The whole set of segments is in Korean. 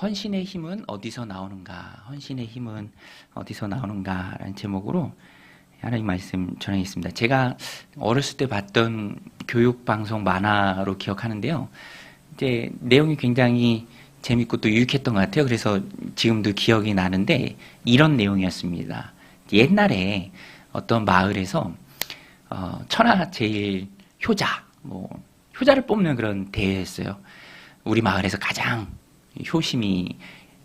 헌신의 힘은 어디서 나오는가? 헌신의 힘은 어디서 나오는가? 라는 제목으로 하나님 말씀 전하겠습니다. 제가 어렸을 때 봤던 교육방송 만화로 기억하는데요. 이제 내용이 굉장히 재밌고 또 유익했던 것 같아요. 그래서 지금도 기억이 나는데 이런 내용이었습니다. 옛날에 어떤 마을에서 천하제일 효자, 효자를 뽑는 그런 대회였어요. 우리 마을에서 가장 효심이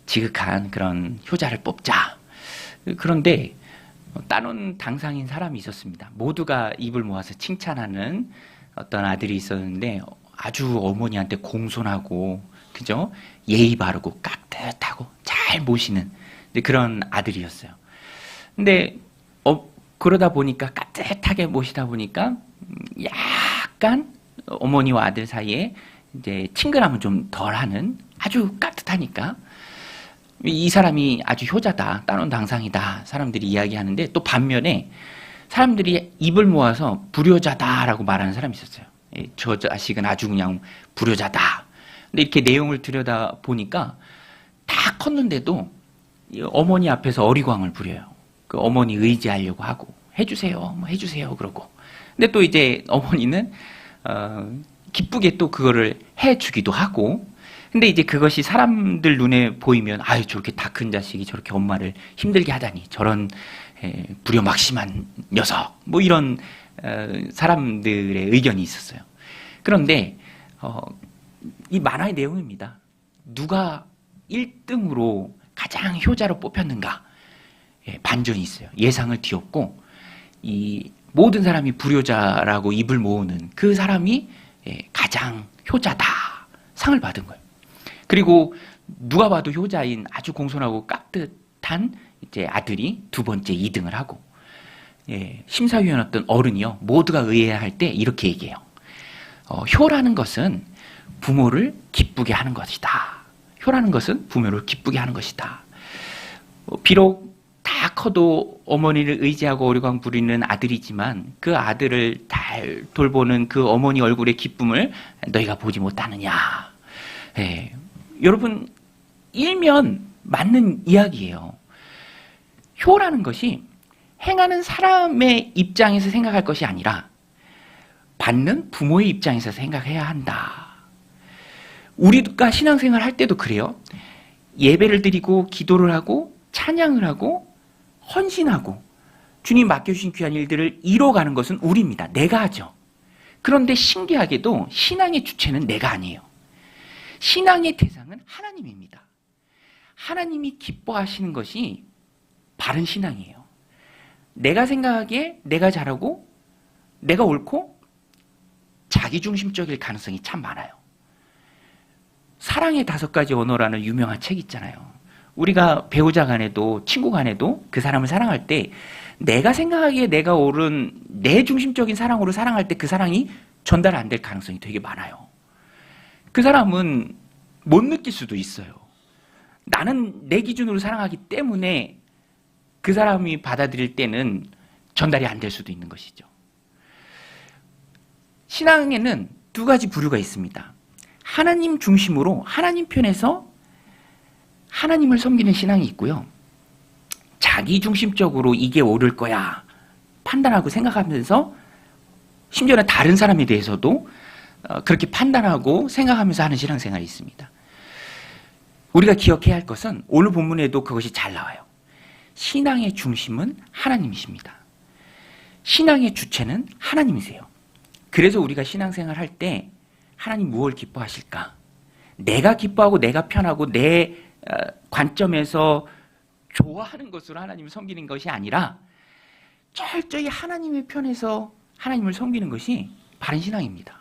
지극한 그런 효자를 뽑자. 그런데 따놓은 당상인 사람이 있었습니다. 모두가 입을 모아서 칭찬하는 어떤 아들이 있었는데 아주 어머니한테 공손하고 그죠? 예의 바르고 깍듯하고 잘 모시는 그런 아들이었어요. 근데 그러다 보니까 깍듯하게 모시다 보니까 약간 어머니와 아들 사이에 이제 친근함은 좀 덜하는 아주 깍듯하니까 이 사람이 아주 효자다, 따놓은 당상이다 사람들이 이야기하는데 또 반면에 사람들이 입을 모아서 불효자다라고 말하는 사람이 있었어요. 저 자식은 아주 그냥 불효자다. 근데 이렇게 내용을 들여다 보니까 다 컸는데도 어머니 앞에서 어리광을 부려요. 그 어머니 의지하려고 하고 해주세요, 해주세요 그러고. 근데 또 이제 어머니는 기쁘게 또 그거를 해주기도 하고. 근데 이제 그것이 사람들 눈에 보이면 아유 저렇게 다 큰 자식이 저렇게 엄마를 힘들게 하다니 저런 불효막심한 녀석 이런 사람들의 의견이 있었어요. 그런데 이 만화의 내용입니다. 누가 1등으로 가장 효자로 뽑혔는가? 반전이 있어요. 예상을 뒤엎고 이 모든 사람이 불효자라고 입을 모으는 그 사람이 가장 효자다 상을 받은 거예요. 그리고 누가 봐도 효자인 아주 공손하고 깍듯한 이제 아들이 두 번째 2등을 하고, 심사위원이었던 어른이요 모두가 의해할 때 이렇게 얘기해요. 효라는 것은 부모를 기쁘게 하는 것이다. 효라는 것은 부모를 기쁘게 하는 것이다. 비록 다 커도 어머니를 의지하고 어리광 부리는 아들이지만 그 아들을 잘 돌보는 그 어머니 얼굴의 기쁨을 너희가 보지 못하느냐. 여러분 일면 맞는 이야기예요. 효라는 것이 행하는 사람의 입장에서 생각할 것이 아니라 받는 부모의 입장에서 생각해야 한다. 우리가 신앙생활 할 때도 그래요. 예배를 드리고 기도를 하고 찬양을 하고 헌신하고 주님 맡겨주신 귀한 일들을 이뤄가는 것은 우리입니다. 내가 하죠. 그런데 신기하게도 신앙의 주체는 내가 아니에요. 신앙의 대상은 하나님입니다. 하나님이 기뻐하시는 것이 바른 신앙이에요. 내가 생각하기에 내가 잘하고 내가 옳고 자기중심적일 가능성이 참 많아요. 사랑의 5가지 언어라는 유명한 책 있잖아요. 우리가 배우자 간에도 친구 간에도 그 사람을 사랑할 때 내가 생각하기에 내가 옳은 내 중심적인 사랑으로 사랑할 때 그 사랑이 전달 안 될 가능성이 되게 많아요. 그 사람은 못 느낄 수도 있어요. 나는 내 기준으로 사랑하기 때문에 그 사람이 받아들일 때는 전달이 안 될 수도 있는 것이죠. 신앙에는 2가지 부류가 있습니다. 하나님 중심으로 하나님 편에서 하나님을 섬기는 신앙이 있고요. 자기 중심적으로 이게 옳을 거야 판단하고 생각하면서 심지어는 다른 사람에 대해서도 그렇게 판단하고 생각하면서 하는 신앙생활이 있습니다. 우리가 기억해야 할 것은 오늘 본문에도 그것이 잘 나와요. 신앙의 중심은 하나님이십니다. 신앙의 주체는 하나님이세요. 그래서 우리가 신앙생활 할 때 하나님 무엇을 기뻐하실까? 내가 기뻐하고 내가 편하고 내 관점에서 좋아하는 것으로 하나님을 섬기는 것이 아니라 철저히 하나님의 편에서 하나님을 섬기는 것이 바른 신앙입니다.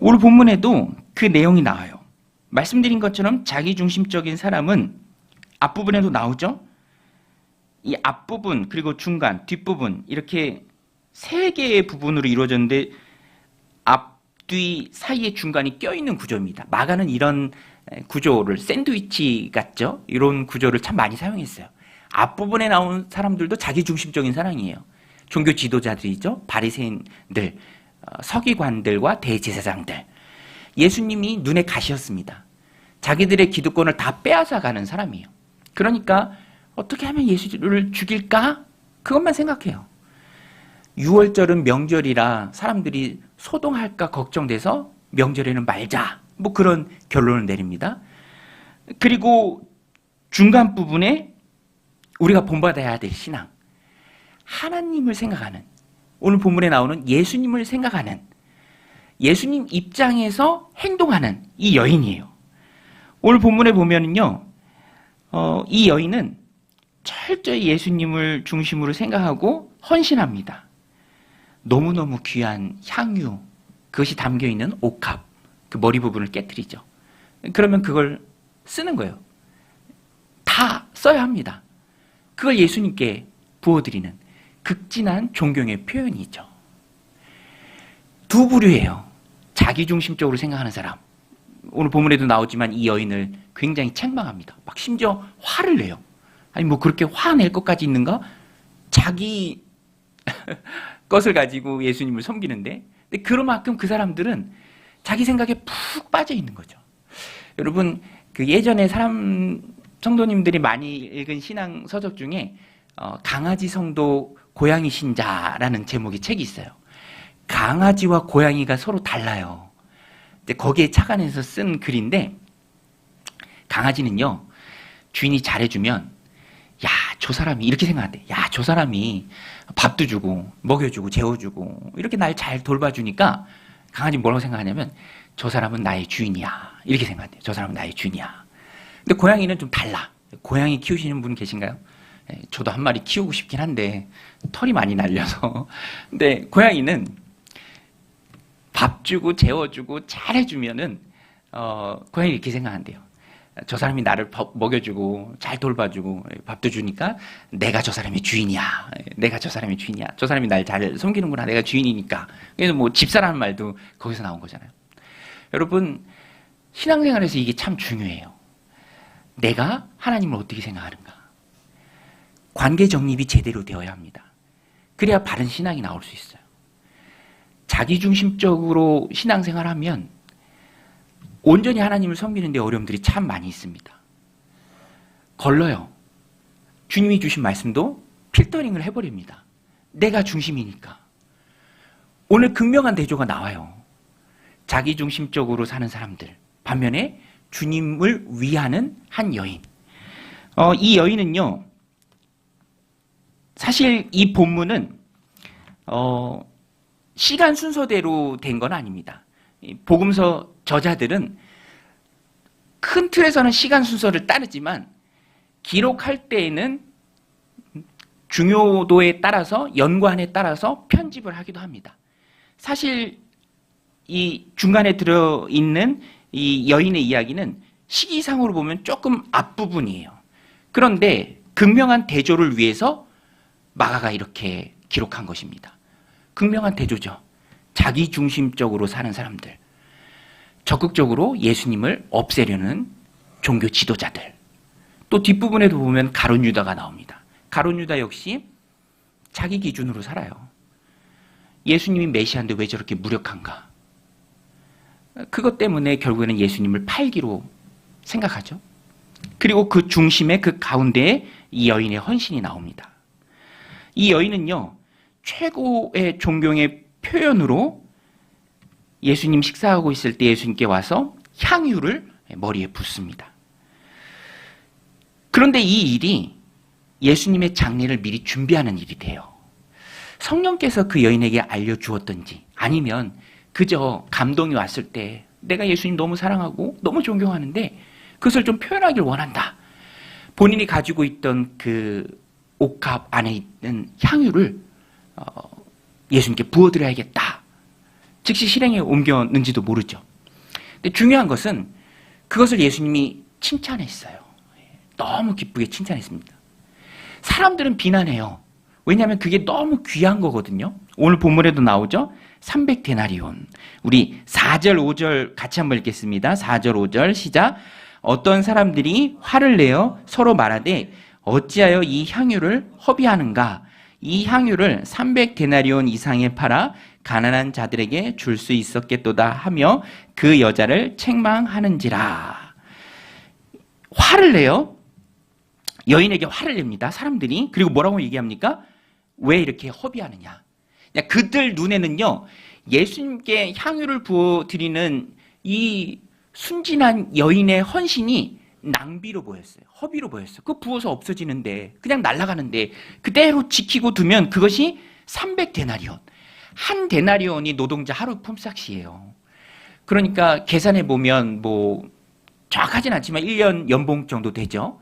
오늘 본문에도 그 내용이 나와요. 말씀드린 것처럼 자기중심적인 사람은 앞부분에도 나오죠. 이 앞부분 그리고 중간, 뒷부분 이렇게 3개의 부분으로 이루어졌는데 앞, 뒤 사이에 중간이 껴있는 구조입니다. 마가는 이런 구조를 샌드위치 같죠? 이런 구조를 참 많이 사용했어요. 앞부분에 나온 사람들도 자기중심적인 사랑이에요. 종교 지도자들이죠. 바리새인들, 서기관들과 대제사장들. 예수님이 눈에 가시였습니다. 자기들의 기득권을 다 빼앗아 가는 사람이에요. 그러니까 어떻게 하면 예수를 죽일까? 그것만 생각해요. 6월절은 명절이라 사람들이 소동할까 걱정돼서 명절에는 말자. 뭐 그런 결론을 내립니다. 그리고 중간 부분에 우리가 본받아야 될 신앙. 하나님을 생각하는, 오늘 본문에 나오는 예수님을 생각하는, 예수님 입장에서 행동하는 이 여인이에요. 오늘 본문에 보면은요, 이 여인은 철저히 예수님을 중심으로 생각하고 헌신합니다. 너무너무 귀한 향유, 그것이 담겨있는 옥합, 그 머리 부분을 깨뜨리죠. 그러면 그걸 쓰는 거예요. 다 써야 합니다. 그걸 예수님께 부어드리는 극진한 존경의 표현이죠. 두 부류예요. 자기중심적으로 생각하는 사람. 오늘 본문에도 나오지만 이 여인을 굉장히 책망합니다. 막 심지어 화를 내요. 아니 뭐 그렇게 화낼 것까지 있는가? 자기 것을 가지고 예수님을 섬기는데, 근데 그만큼 그 사람들은 자기 생각에 푹 빠져 있는 거죠. 여러분, 그 예전에 성도님들이 많이 읽은 신앙 서적 중에 강아지 성도 고양이 신자라는 제목의 책이 있어요. 강아지와 고양이가 서로 달라요. 거기에 착안해서 쓴 글인데, 강아지는요, 주인이 잘해주면, 야, 저 사람이 이렇게 생각한대. 야, 저 사람이 밥도 주고, 먹여주고, 재워주고, 이렇게 날 잘 돌봐주니까, 강아지는 뭐라고 생각하냐면, 저 사람은 나의 주인이야. 이렇게 생각한대요. 저 사람은 나의 주인이야. 근데 고양이는 좀 달라. 고양이 키우시는 분 계신가요? 저도 한 마리 키우고 싶긴 한데, 털이 많이 날려서. 근데 고양이는 밥 주고, 재워주고, 잘해주면은, 고양이 이렇게 생각한대요. 저 사람이 나를 먹여주고 잘 돌봐주고 밥도 주니까 내가 저 사람의 주인이야. 내가 저 사람의 주인이야. 저 사람이 날 잘 섬기는구나. 내가 주인이니까. 그래서 뭐 집사라는 말도 거기서 나온 거잖아요. 여러분, 신앙생활에서 이게 참 중요해요. 내가 하나님을 어떻게 생각하는가. 관계 정립이 제대로 되어야 합니다. 그래야 바른 신앙이 나올 수 있어요. 자기중심적으로 신앙생활하면 온전히 하나님을 섬기는 데 어려움들이 참 많이 있습니다. 걸러요. 주님이 주신 말씀도 필터링을 해버립니다. 내가 중심이니까. 오늘 극명한 대조가 나와요. 자기중심적으로 사는 사람들. 반면에 주님을 위하는 한 여인. 이 여인은요, 사실 이 본문은 시간 순서대로 된 건 아닙니다. 복음서 저자들은 큰 틀에서는 시간 순서를 따르지만 기록할 때에는 중요도에 따라서, 연관에 따라서 편집을 하기도 합니다. 사실 이 중간에 들어있는 이 여인의 이야기는 시기상으로 보면 조금 앞부분이에요. 그런데 극명한 대조를 위해서 마가가 이렇게 기록한 것입니다. 극명한 대조죠. 자기중심적으로 사는 사람들, 적극적으로 예수님을 없애려는 종교 지도자들, 또 뒷부분에도 보면 가룟 유다가 나옵니다. 가룟 유다 역시 자기 기준으로 살아요. 예수님이 메시아인데 왜 저렇게 무력한가? 그것 때문에 결국에는 예수님을 팔기로 생각하죠. 그리고 그 중심에, 그 가운데에 이 여인의 헌신이 나옵니다. 이 여인은요, 최고의 존경의 표현으로 예수님 식사하고 있을 때 예수님께 와서 향유를 머리에 붓습니다. 그런데 이 일이 예수님의 장례를 미리 준비하는 일이 돼요. 성령께서 그 여인에게 알려주었던지, 아니면 그저 감동이 왔을 때 내가 예수님 너무 사랑하고 너무 존경하는데 그것을 좀 표현하길 원한다. 본인이 가지고 있던 그 옥합 안에 있는 향유를 예수님께 부어드려야겠다. 즉시 실행에 옮겼는지도 모르죠. 근데 중요한 것은 그것을 예수님이 칭찬했어요. 너무 기쁘게 칭찬했습니다. 사람들은 비난해요. 왜냐하면 그게 너무 귀한 거거든요. 오늘 본문에도 나오죠. 300데나리온. 우리 4절 5절 같이 한번 읽겠습니다. 4절 5절 시작. 어떤 사람들이 화를 내어 서로 말하되 어찌하여 이 향유를 허비하는가? 이 향유를 300데나리온 이상에 팔아 가난한 자들에게 줄 수 있었겠도다 하며 그 여자를 책망하는지라. 화를 내요. 여인에게 화를 냅니다. 사람들이. 그리고 뭐라고 얘기합니까? 왜 이렇게 허비하느냐. 그들 눈에는요, 예수님께 향유를 부어드리는 이 순진한 여인의 헌신이 낭비로 보였어요. 허비로 보였어요. 그거 부어서 없어지는데, 그냥 날아가는데, 그대로 지키고 두면 그것이 300데나리온. 한 데나리온이 노동자 하루 품삯이에요. 그러니까 계산해 보면 뭐 정확하진 않지만 1년 연봉 정도 되죠.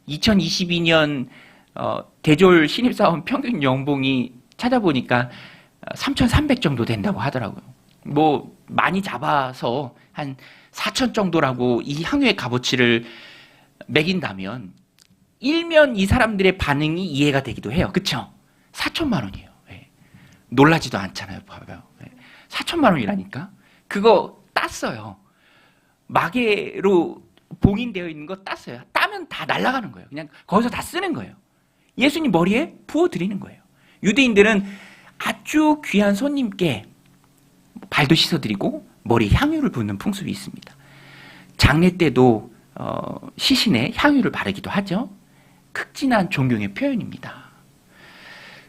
2022년 대졸 신입사원 평균 연봉이 찾아보니까 3,300 정도 된다고 하더라고요. 뭐 많이 잡아서 한 4천 정도라고 이 향유의 값어치를 매긴다면 일면 이 사람들의 반응이 이해가 되기도 해요. 그렇죠? 4천만 원이에요. 놀라지도 않잖아요. 봐봐요. 4천만 원이라니까. 그거 땄어요. 마개로 봉인되어 있는 거 땄어요. 따면 다 날아가는 거예요. 그냥 거기서 다 쓰는 거예요. 예수님 머리에 부어드리는 거예요. 유대인들은 아주 귀한 손님께 발도 씻어드리고 머리에 향유를 붓는 풍습이 있습니다. 장례 때도 시신에 향유를 바르기도 하죠. 극진한 존경의 표현입니다.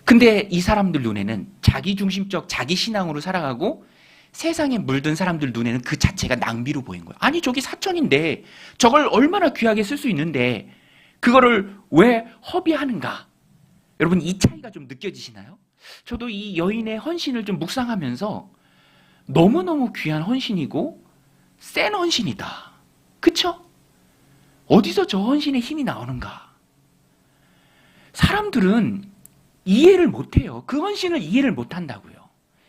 근데 이 사람들 눈에는 자기중심적 자기 신앙으로 살아가고 세상에 물든 사람들 눈에는 그 자체가 낭비로 보인 거예요. 아니 저기 사천인데 저걸 얼마나 귀하게 쓸 수 있는데 그거를 왜 허비하는가? 여러분 이 차이가 좀 느껴지시나요? 저도 이 여인의 헌신을 좀 묵상하면서 너무너무 귀한 헌신이고 센 헌신이다. 그쵸? 어디서 저 헌신의 힘이 나오는가? 사람들은 이해를 못해요. 그 헌신을 이해를 못한다고요.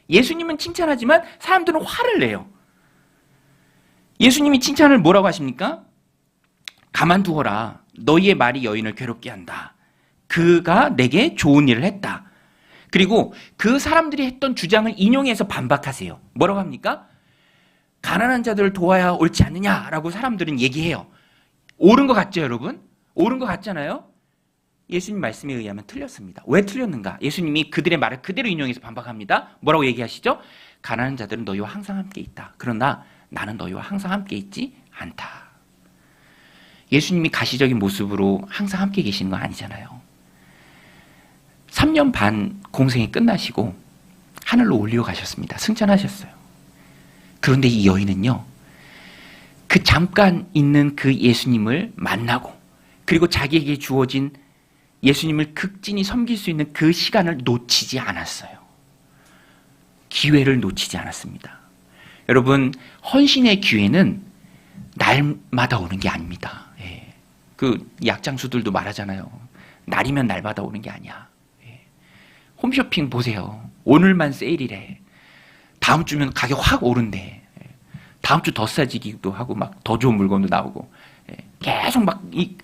예수님은 칭찬하지만 사람들은 화를 내요. 예수님이 칭찬을 뭐라고 하십니까? 가만두어라. 너희의 말이 여인을 괴롭게 한다. 그가 내게 좋은 일을 했다. 그리고 그 사람들이 했던 주장을 인용해서 반박하세요. 뭐라고 합니까? 가난한 자들을 도와야 옳지 않느냐라고 사람들은 얘기해요. 옳은 것 같죠, 여러분? 옳은 것 같잖아요? 예수님 말씀에 의하면 틀렸습니다. 왜 틀렸는가? 예수님이 그들의 말을 그대로 인용해서 반박합니다. 뭐라고 얘기하시죠? 가난한 자들은 너희와 항상 함께 있다. 그러나 나는 너희와 항상 함께 있지 않다. 예수님이 가시적인 모습으로 항상 함께 계시는 건 아니잖아요. 3년 반 공생이 끝나시고 하늘로 올려가셨습니다. 승천하셨어요. 그런데 이 여인은요, 그 잠깐 있는 그 예수님을 만나고 그리고 자기에게 주어진 예수님을 극진히 섬길 수 있는 그 시간을 놓치지 않았어요. 기회를 놓치지 않았습니다. 여러분, 헌신의 기회는 날마다 오는 게 아닙니다. 예. 그 약장수들도 말하잖아요. 날이면 날마다 오는 게 아니야. 예. 홈쇼핑 보세요. 오늘만 세일이래. 다음 주면 가격 확 오른대. 예. 다음 주 더 싸지기도 하고 막 더 좋은 물건도 나오고. 예. 계속 막 이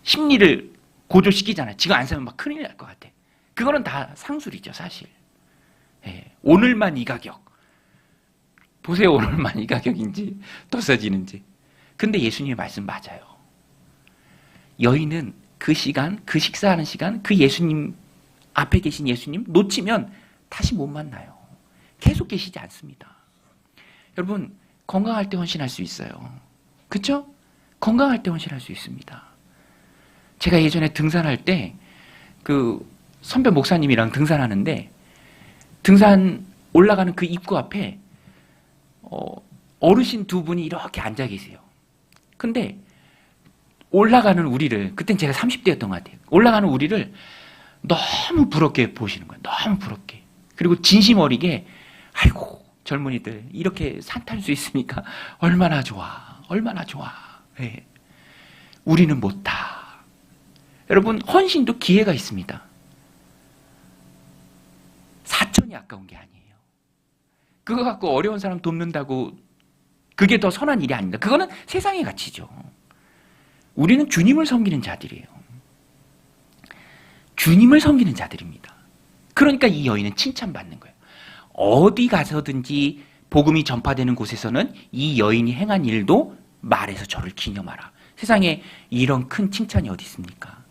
심리를 고조시키잖아요. 지금 안 사면 막 큰일 날 것 같아. 그거는 다 상술이죠, 사실. 예. 오늘만 이 가격. 보세요, 오늘만 이 가격인지 더 싸지는지. 근데 예수님의 말씀 맞아요. 여인은 그 시간, 그 식사하는 시간, 그 예수님 앞에 계신 예수님 놓치면 다시 못 만나요. 계속 계시지 않습니다. 여러분, 건강할 때 헌신할 수 있어요. 그렇죠? 건강할 때 헌신할 수 있습니다. 제가 예전에 등산할 때 그 선배 목사님이랑 등산하는데 등산 올라가는 그 입구 앞에 어르신 두 분이 이렇게 앉아 계세요. 근데 올라가는 우리를, 그땐 제가 30대였던 것 같아요. 올라가는 우리를 너무 부럽게 보시는 거예요. 너무 부럽게. 그리고 진심 어리게, 아이고 젊은이들 이렇게 산 탈 수 있으니까 얼마나 좋아. 얼마나 좋아. 네. 우리는 못 타. 여러분, 헌신도 기회가 있습니다. 사천이 아까운 게 아니에요. 그거 갖고 어려운 사람 돕는다고 그게 더 선한 일이 아닙니다. 그거는 세상의 가치죠. 우리는 주님을 섬기는 자들이에요. 주님을 섬기는 자들입니다. 그러니까 이 여인은 칭찬받는 거예요. 어디 가서든지 복음이 전파되는 곳에서는 이 여인이 행한 일도 말해서 저를 기념하라. 세상에 이런 큰 칭찬이 어디 있습니까?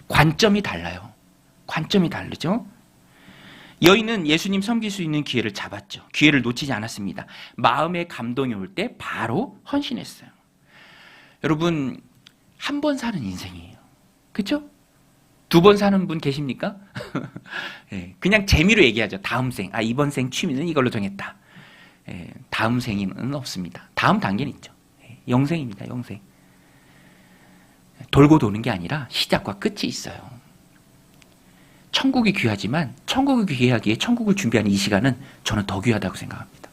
관점이 달라요. 관점이 다르죠? 여인은 예수님 섬길 수 있는 기회를 잡았죠. 기회를 놓치지 않았습니다. 마음에 감동이 올 때 바로 헌신했어요. 여러분, 한 번 사는 인생이에요. 그렇죠? 2번 사는 분 계십니까? 예, 그냥 재미로 얘기하죠. 다음 생, 이번 생 취미는 이걸로 정했다. 예, 다음 생은 없습니다. 다음 단계는 있죠. 예, 영생입니다. 영생. 돌고 도는 게 아니라 시작과 끝이 있어요. 천국이 귀하지만 천국이 귀하기에 천국을 준비하는 이 시간은 저는 더 귀하다고 생각합니다.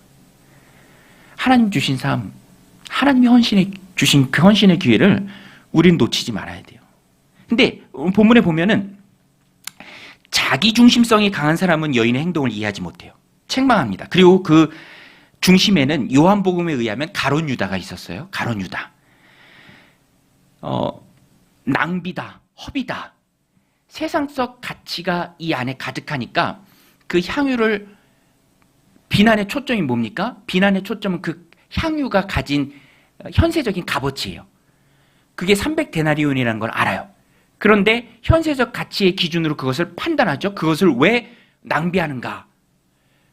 하나님 주신 삶, 하나님이 주신 그 헌신의 기회를 우리는 놓치지 말아야 돼요. 근데 본문에 보면은 자기 중심성이 강한 사람은 여인의 행동을 이해하지 못해요. 책망합니다. 그리고 그 중심에는 요한복음에 의하면 가룟 유다가 있었어요. 가룟 유다. 낭비다, 허비다. 세상적 가치가 이 안에 가득하니까 그 향유를 비난의 초점이 뭡니까? 비난의 초점은 그 향유가 가진 현세적인 값어치예요. 그게 300데나리온이라는 걸 알아요. 그런데 현세적 가치의 기준으로 그것을 판단하죠. 그것을 왜 낭비하는가?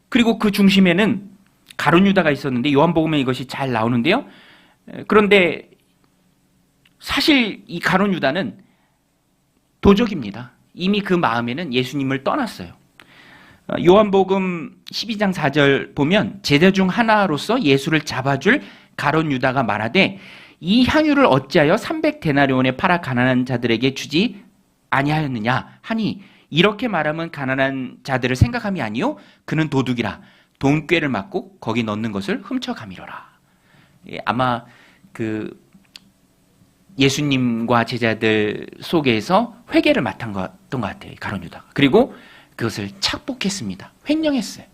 그리고 그 중심에는 가룟 유다가 있었는데 요한복음에 이것이 잘 나오는데요. 그런데 사실 이 가룟 유다는 도적입니다. 이미 그 마음에는 예수님을 떠났어요. 요한복음 12장 4절 보면 제자 중 하나로서 예수를 잡아줄 가룟 유다가 말하되 이 향유를 어찌하여 300데나리온에 팔아 가난한 자들에게 주지 아니하였느냐 하니 이렇게 말하면 가난한 자들을 생각함이 아니요 그는 도둑이라 돈꾀를 맞고 거기 넣는 것을 훔쳐가미러라. 아마 그 예수님과 제자들 속에서 회개를 맡은 것 같아요. 가룟 유다가. 그리고 그것을 착복했습니다. 횡령했어요.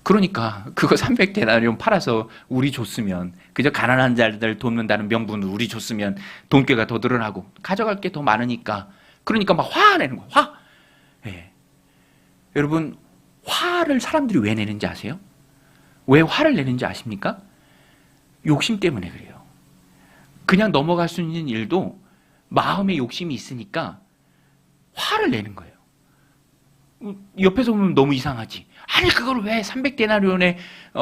그러니까 그거 300데나리온 팔아서 우리 줬으면 그저 가난한 자들 돕는다는 명분으로 우리 줬으면 돈꾀가 더 늘어나고 가져갈 게 더 많으니까 그러니까 막 화내는 거예요. 화. 예. 여러분 화를 사람들이 왜 내는지 아세요? 왜 화를 내는지 아십니까? 욕심 때문에 그래요. 그냥 넘어갈 수 있는 일도 마음에 욕심이 있으니까 화를 내는 거예요. 옆에서 보면 너무 이상하지. 아니 그걸 왜 300데나리온에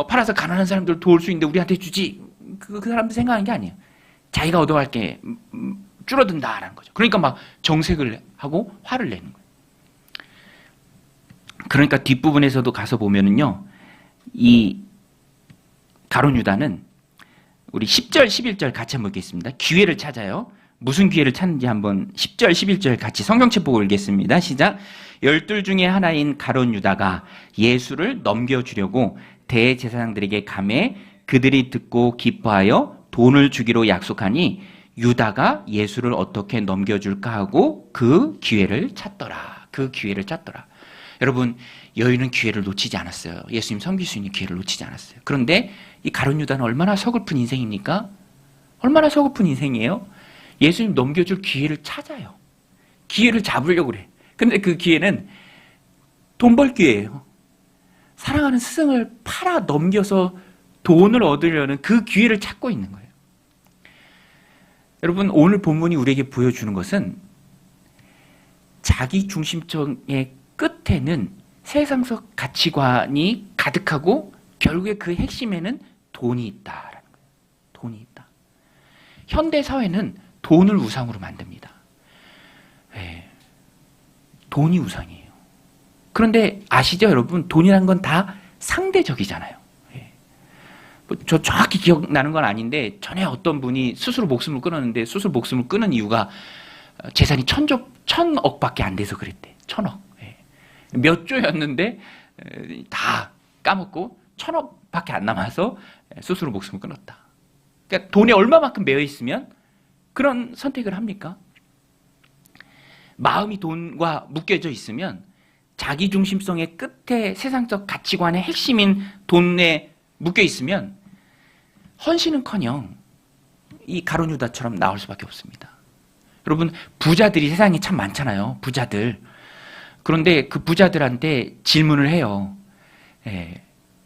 팔아서 가난한 사람들 도울 수 있는데 우리한테 주지? 그 사람들 생각하는 게 아니에요. 자기가 얻어갈 게 줄어든다라는 거죠. 그러니까 막 정색을 하고 화를 내는 거예요. 그러니까 뒷부분에서도 가서 보면은요. 이 가룟 유다는 우리 10절, 11절 같이 한번 읽겠습니다. 기회를 찾아요. 무슨 기회를 찾는지 한번 10절, 11절 같이 성경책 보고 읽겠습니다. 시작. 12 중에 하나인 가룟 유다가 예수를 넘겨주려고 대제사장들에게 가매 그들이 듣고 기뻐하여 돈을 주기로 약속하니 유다가 예수를 어떻게 넘겨줄까 하고 그 기회를 찾더라. 그 기회를 찾더라. 여러분 여인은 기회를 놓치지 않았어요. 예수님 섬길 수 있는 기회를 놓치지 않았어요. 그런데 이 가룟 유다는 얼마나 서글픈 인생입니까? 얼마나 서글픈 인생이에요? 예수님 넘겨줄 기회를 찾아요. 기회를 잡으려고 그래. 근데 그 기회는 돈 벌 기회예요. 사랑하는 스승을 팔아 넘겨서 돈을 얻으려는 그 기회를 찾고 있는 거예요. 여러분 오늘 본문이 우리에게 보여주는 것은 자기 중심적의 끝에는 세상적 가치관이 가득하고 결국에 그 핵심에는 돈이 있다라는 거예요. 돈이 있다. 현대 사회는 돈을 우상으로 만듭니다. 네. 돈이 우상이에요. 그런데 아시죠, 여러분? 돈이란 건 다 상대적이잖아요. 네. 저 정확히 기억나는 건 아닌데 전에 어떤 분이 스스로 목숨을 끊었는데 스스로 목숨을 끊은 이유가 재산이 1,000억밖에 안 돼서 그랬대. 1,000억. 네. 몇 조였는데 다 까먹고 1,000억밖에 안 남아서 스스로 목숨을 끊었다. 그러니까 돈에 얼마만큼 매여 있으면 그런 선택을 합니까? 마음이 돈과 묶여져 있으면 자기 중심성의 끝에 세상적 가치관의 핵심인 돈에 묶여 있으면 헌신은커녕 이 가룟 유다처럼 나올 수밖에 없습니다. 여러분 부자들이 세상에 참 많잖아요. 부자들. 그런데 그 부자들한테 질문을 해요. 예,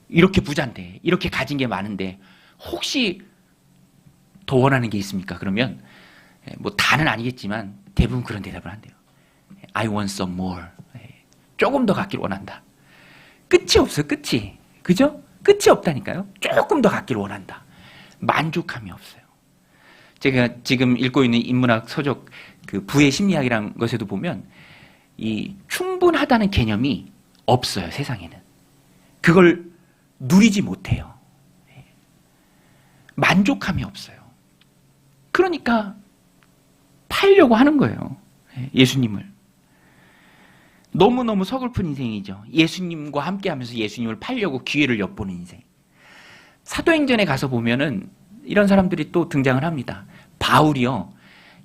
이렇게 부자인데 이렇게 가진 게 많은데 혹시 더 원하는 게 있습니까? 그러면 뭐 다는 아니겠지만 대부분 그런 대답을 한대요. I want some more. 조금 더 갖길 원한다. 끝이 없어요. 끝이. 그죠? 끝이 없다니까요. 조금 더 갖길 원한다. 만족함이 없어요. 제가 지금 읽고 있는 인문학 서적 그 부의 심리학이라는 것에도 보면 이 충분하다는 개념이 없어요, 세상에는. 그걸 누리지 못해요. 만족함이 없어요. 그러니까 팔려고 하는 거예요, 예수님을. 너무너무 서글픈 인생이죠. 예수님과 함께 하면서 예수님을 팔려고 기회를 엿보는 인생. 사도행전에 가서 보면은 이런 사람들이 또 등장을 합니다. 바울이요,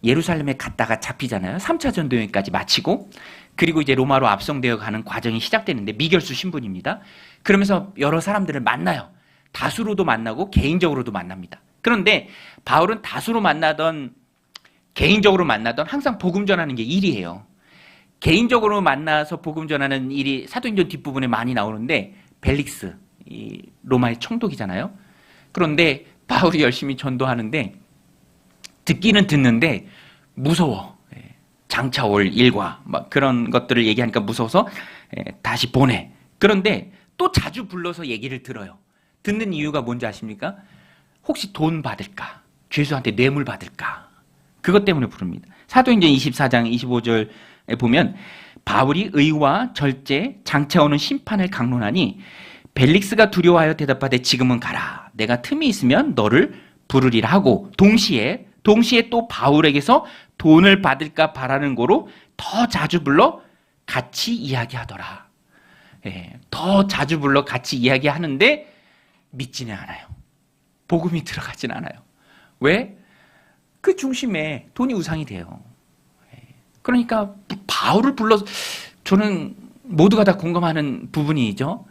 예루살렘에 갔다가 잡히잖아요. 3차 전도여행까지 마치고, 그리고 이제 로마로 압송되어 가는 과정이 시작되는데, 미결수 신분입니다. 그러면서 여러 사람들을 만나요. 다수로도 만나고 개인적으로도 만납니다. 그런데 바울은 다수로 만나던 개인적으로 만나던 항상 복음 전하는 게 일이에요. 개인적으로 만나서 복음 전하는 일이 사도행전 뒷부분에 많이 나오는데, 벨릭스, 이 로마의 총독이잖아요. 그런데 바울이 열심히 전도하는데 듣기는 듣는데 무서워. 장차 올 일과 막 그런 것들을 얘기하니까 무서워서 다시 보내. 그런데 또 자주 불러서 얘기를 들어요. 듣는 이유가 뭔지 아십니까? 혹시 돈 받을까? 죄수한테 뇌물 받을까? 그것 때문에 부릅니다. 사도행전 24장 25절에 보면 바울이 의와 절제, 장차 오는 심판을 강론하니 벨릭스가 두려워하여 대답하되 지금은 가라. 내가 틈이 있으면 너를 부르리라 하고 동시에 또 바울에게서 돈을 받을까 바라는 거로 더 자주 불러 같이 이야기하더라. 더 자주 불러 같이 이야기하는데 믿지는 않아요. 복음이 들어가진 않아요. 왜? 그 중심에 돈이 우상이 돼요. 그러니까 바울을 불러서, 저는 모두가 다 공감하는 부분이죠.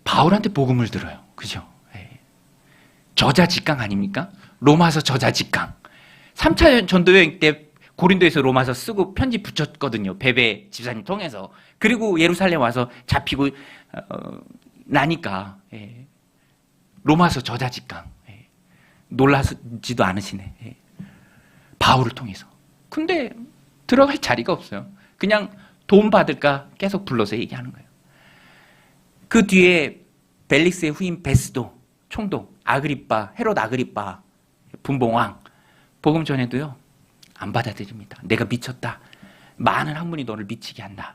바울한테 복음을 들어요. 그죠? 저자직강 아닙니까? 로마서 저자직강. 3차 전도여행 때 고린도에서 로마서 쓰고 편지 붙였거든요. 베베 집사님 통해서. 그리고 예루살렘 와서 잡히고 나니까 로마서 저자직강. 놀라지도 않으시네. 바울을 통해서. 근데 들어갈 자리가 없어요. 그냥 돈 받을까 계속 불러서 얘기하는 거예요. 그 뒤에 벨릭스의 후임 베스도 총독, 아그리빠, 헤롯 아그리빠 분봉왕 복음 전에도요 안 받아들입니다. 내가 미쳤다. 많은 학문이 너를 미치게 한다.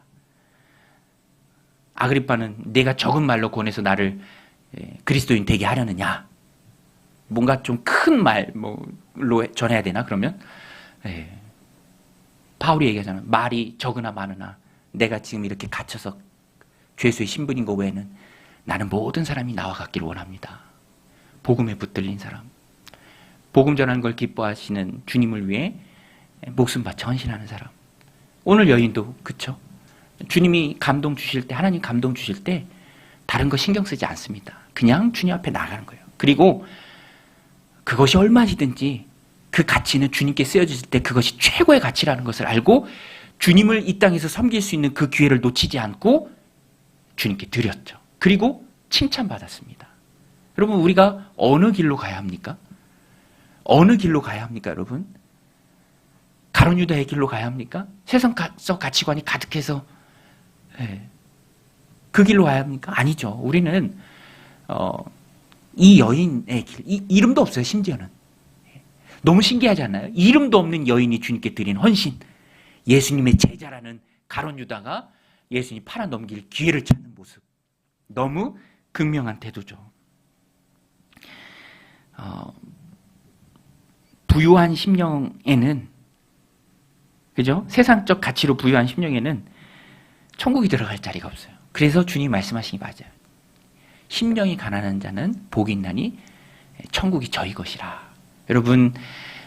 아그리빠는 내가 적은 말로 권해서 나를 그리스도인 되게 하려느냐. 뭔가 좀 큰 말로 전해야 되나 그러면? 바울이 얘기하잖아. 말이 적으나 많으나 내가 지금 이렇게 갇혀서 죄수의 신분인 거 외에는 나는 모든 사람이 나와 같기를 원합니다. 복음에 붙들린 사람, 복음 전하는 걸 기뻐하시는 주님을 위해 목숨 바쳐 헌신하는 사람. 오늘 여인도 그쵸? 주님이 감동 주실 때, 하나님 감동 주실 때 다른 거 신경 쓰지 않습니다. 그냥 주님 앞에 나가는 거예요. 그리고 그것이 얼마이든지 그 가치는 주님께 쓰여질 때 그것이 최고의 가치라는 것을 알고 주님을 이 땅에서 섬길 수 있는 그 기회를 놓치지 않고 주님께 드렸죠. 그리고 칭찬받았습니다. 여러분, 우리가 어느 길로 가야 합니까? 어느 길로 가야 합니까, 여러분? 가룟 유다의 길로 가야 합니까? 세상적 가치관이 가득해서 그 길로 가야 합니까? 아니죠. 우리는 이 여인의 길, 이름도 없어요, 심지어는. 너무 신기하지 않나요? 이름도 없는 여인이 주님께 드린 헌신, 예수님의 제자라는 가룟 유다가 예수님 팔아 넘길 기회를 찾는 모습, 너무 극명한 태도죠. 부유한 심령에는, 그죠? 세상적 가치로 부유한 심령에는 천국이 들어갈 자리가 없어요. 그래서 주님 말씀하시기 맞아요. 심령이 가난한 자는 복이 있나니 천국이 저희 것이라. 여러분,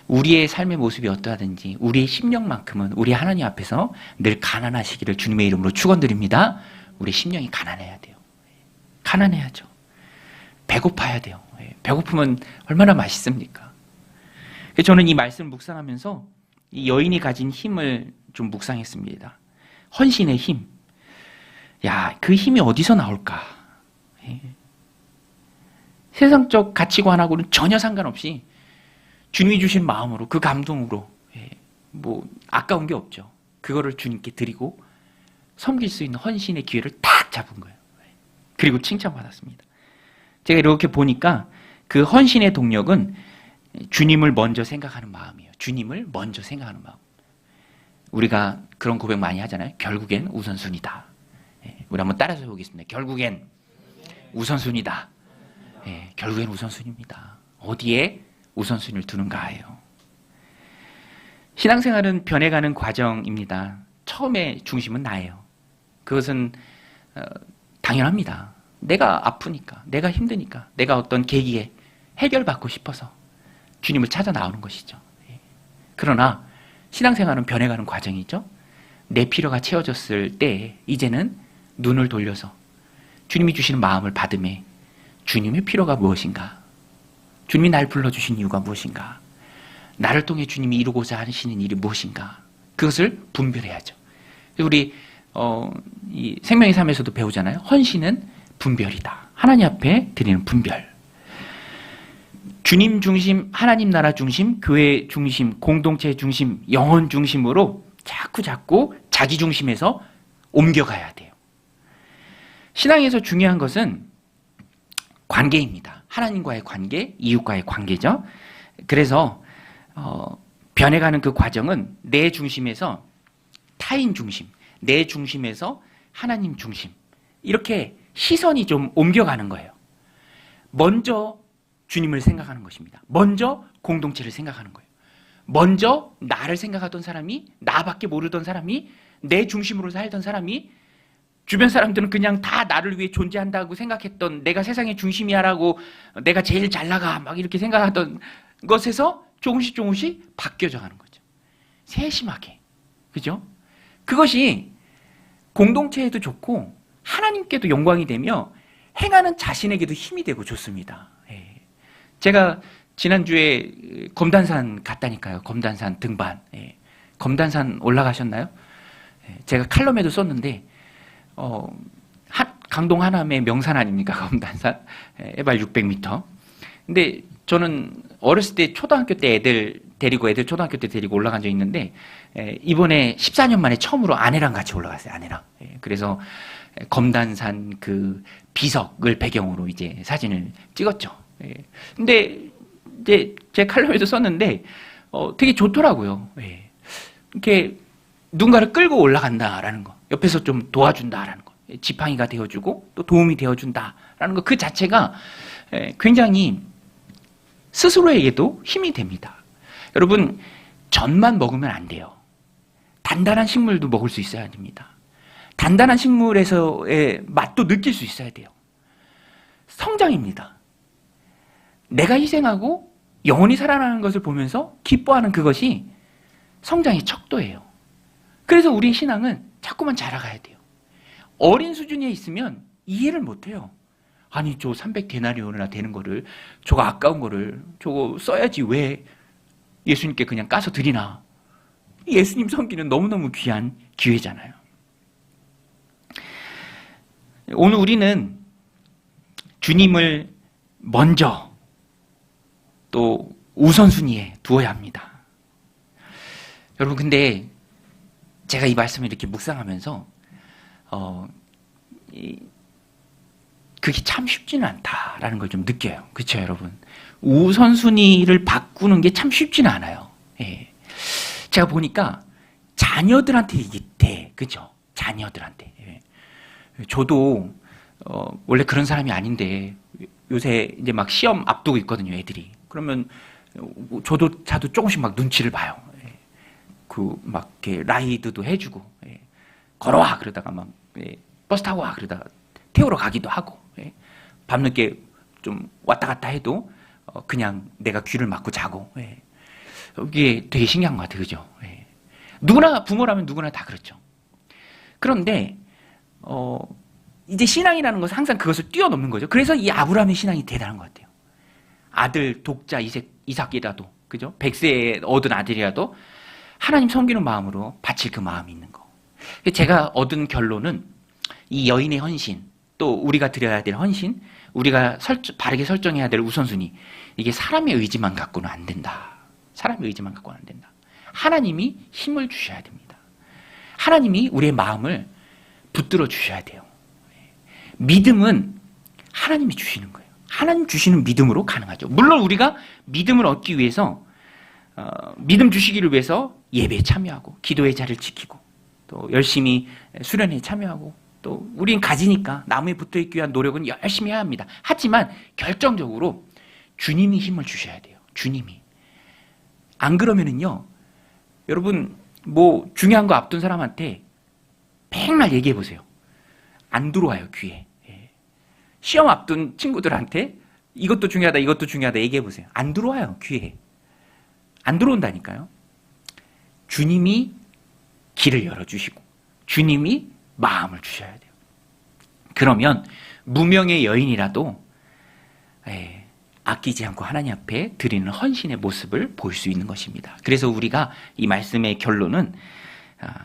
우리의 삶의 모습이 어떠하든지 우리의 심령만큼은 우리 하나님 앞에서 늘 가난하시기를 주님의 이름으로 축원드립니다. 우리 심령이 가난해야 돼요. 가난해야죠. 배고파야 돼요. 배고프면 얼마나 맛있습니까? 저는 이 말씀을 묵상하면서 이 여인이 가진 힘을 좀 묵상했습니다. 헌신의 힘. 야, 그 힘이 어디서 나올까? 세상적 가치관하고는 전혀 상관없이 주님이 주신 마음으로, 그 감동으로 아까운 게 없죠. 그거를 주님께 드리고 섬길 수 있는 헌신의 기회를 딱 잡은 거예요. 그리고 칭찬받았습니다. 제가 이렇게 보니까 그 헌신의 동력은 주님을 먼저 생각하는 마음이에요. 주님을 먼저 생각하는 마음. 우리가 그런 고백 많이 하잖아요. 결국엔 우선순위다. 우리 한번 따라서 해보겠습니다. 결국엔 우선순위다. 결국엔 우선순위입니다. 어디에 우선순위를 두는가예요. 신앙생활은 변해가는 과정입니다. 처음에 중심은 나예요. 그것은 당연합니다. 내가 아프니까, 내가 힘드니까, 내가 어떤 계기에 해결받고 싶어서 주님을 찾아 나오는 것이죠. 그러나 신앙생활은 변해가는 과정이죠. 내 필요가 채워졌을 때 이제는 눈을 돌려서 주님이 주시는 마음을 받음에 주님의 필요가 무엇인가? 주님이 날 불러주신 이유가 무엇인가? 나를 통해 주님이 이루고자 하시는 일이 무엇인가? 그것을 분별해야죠. 우리 이 생명의 삶에서도 배우잖아요. 헌신은 분별이다. 하나님 앞에 드리는 분별. 주님 중심, 하나님 나라 중심, 교회 중심, 공동체 중심, 영혼 중심으로 자꾸 자기 중심에서 옮겨가야 돼요. 신앙에서 중요한 것은 관계입니다. 하나님과의 관계, 이웃과의 관계죠. 그래서 변해가는 그 과정은 내 중심에서 타인 중심, 내 중심에서 하나님 중심, 이렇게 시선이 좀 옮겨가는 거예요. 먼저 주님을 생각하는 것입니다. 먼저 공동체를 생각하는 거예요. 먼저 나를 생각하던 사람이, 나밖에 모르던 사람이, 내 중심으로 살던 사람이, 주변 사람들은 그냥 다 나를 위해 존재한다고 생각했던, 내가 세상의 중심이야라고, 내가 제일 잘 나가 막 이렇게 생각하던 것에서 조금씩 바뀌어져 가는 거죠. 세심하게. 그죠? 그것이 공동체에도 좋고 하나님께도 영광이 되며 행하는 자신에게도 힘이 되고 좋습니다. 제가 지난주에 검단산 갔다니까요. 검단산 등반. 검단산 올라가셨나요? 제가 칼럼에도 썼는데 강동 하남의 명산 아닙니까? 검단산. 해발 600m. 근데 저는 어렸을 때 초등학교 때 애들 초등학교 때 데리고 올라간 적 있는데 이번에 14년 만에 처음으로 아내랑 같이 올라갔어요. 아내랑. 그래서 검단산 그 비석을 배경으로 이제 사진을 찍었죠. 근데 이제 제 칼럼에도 썼는데 되게 좋더라고요. 이렇게 누군가를 끌고 올라간다라는 거, 옆에서 좀 도와준다라는 거, 지팡이가 되어주고 또 도움이 되어준다라는 거, 그 자체가 굉장히 스스로에게도 힘이 됩니다. 여러분, 젖만 먹으면 안 돼요. 단단한 식물도 먹을 수 있어야 됩니다. 단단한 식물에서의 맛도 느낄 수 있어야 돼요. 성장입니다. 내가 희생하고 영원히 살아나는 것을 보면서 기뻐하는 그것이 성장의 척도예요. 그래서 우리 신앙은 자꾸만 자라가야 돼요. 어린 수준에 있으면 이해를 못해요. 아니, 저 300데나리온이나 되는 거를, 저거 아까운 거를, 저거 써야지 왜 예수님께 그냥 까서 드리나. 예수님 섬기는 너무너무 귀한 기회잖아요. 오늘 우리는 주님을 먼저 또 우선순위에 두어야 합니다. 여러분, 근데 제가 이 말씀을 이렇게 묵상하면서 그게 참 쉽지는 않다라는 걸 좀 느껴요. 그렇죠, 여러분? 우선순위를 바꾸는 게 참 쉽지는 않아요. 제가 보니까 자녀들한테 이게 돼. 그죠? 자녀들한테. 저도 원래 그런 사람이 아닌데 요새 이제 막 시험 앞두고 있거든요, 애들이. 그러면 저도 조금씩 막 눈치를 봐요. 막 이렇게 라이드도 해주고, 걸어와 그러다가 막 버스 타고 와 그러다가 태우러 가기도 하고, 밤늦게 좀 왔다 갔다 해도 그냥 내가 귀를 막고 자고. 이게 되게 신기한 것 같아요, 그죠? 누구나, 부모라면 누구나 다 그렇죠. 그런데 이제 신앙이라는 것은 항상 그것을 뛰어넘는 거죠. 그래서 이 아브라함의 신앙이 대단한 것 같아요. 아들 독자 이삭이라도, 그죠? 100세에 얻은 아들이라도 하나님 섬기는 마음으로 바칠 그 마음이 있는 거. 제가 얻은 결론은 이 여인의 헌신, 또 우리가 드려야 될 헌신, 우리가 바르게 설정해야 될 우선순위, 이게 사람의 의지만 갖고는 안 된다. 사람의 의지만 갖고는 안 된다. 하나님이 힘을 주셔야 됩니다. 하나님이 우리의 마음을 붙들어 주셔야 돼요. 믿음은 하나님이 주시는 거예요. 하나님 주시는 믿음으로 가능하죠. 물론 우리가 믿음을 얻기 위해서 믿음 주시기를 위해서 예배에 참여하고 기도의 자리를 지키고 또 열심히 수련회에 참여하고 또 우린 가지니까 나무에 붙어있기 위한 노력은 열심히 해야 합니다. 하지만 결정적으로 주님이 힘을 주셔야 돼요. 주님이. 안 그러면은요, 여러분 뭐 중요한 거 앞둔 사람한테 맨날 얘기해 보세요. 안 들어와요, 귀에. 시험 앞둔 친구들한테 이것도 중요하다, 이것도 중요하다 얘기해 보세요. 안 들어와요, 귀에. 안 들어온다니까요. 주님이 길을 열어주시고 주님이 마음을 주셔야 돼요. 그러면 무명의 여인이라도 아끼지 않고 하나님 앞에 드리는 헌신의 모습을 볼 수 있는 것입니다. 그래서 우리가 이 말씀의 결론은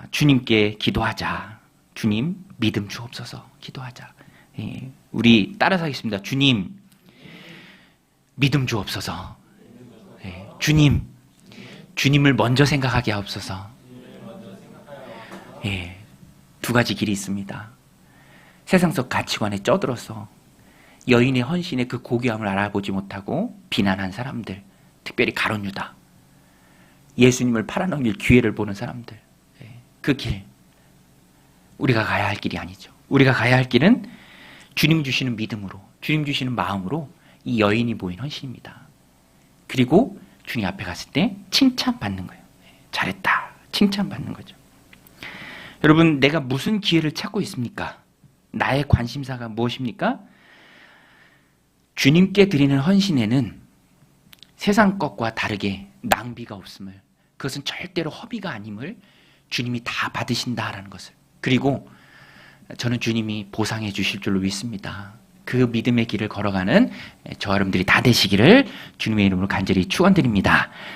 주님께 기도하자. 주님 믿음 주옵소서. 기도하자. 우리 따라서 하겠습니다. 주님 믿음 주옵소서. 주님 주님을 먼저 생각하게 하옵소서. 두 가지 길이 있습니다. 세상 속 가치관에 쩌들어서 여인의 헌신의 그 고귀함을 알아보지 못하고 비난한 사람들, 특별히 가룟 유다, 예수님을 팔아넘길 기회를 보는 사람들, 그 길, 우리가 가야 할 길이 아니죠. 우리가 가야 할 길은 주님 주시는 믿음으로, 주님 주시는 마음으로 이 여인이 보인 헌신입니다. 그리고 주님 앞에 갔을 때 칭찬받는 거예요. 잘했다, 칭찬받는 거죠. 여러분, 내가 무슨 기회를 찾고 있습니까? 나의 관심사가 무엇입니까? 주님께 드리는 헌신에는 세상 것과 다르게 낭비가 없음을, 그것은 절대로 허비가 아님을 주님이 다 받으신다라는 것을, 그리고 저는 주님이 보상해 주실 줄로 믿습니다. 그 믿음의 길을 걸어가는 저 여러분들이 다 되시기를 주님의 이름으로 간절히 축원드립니다.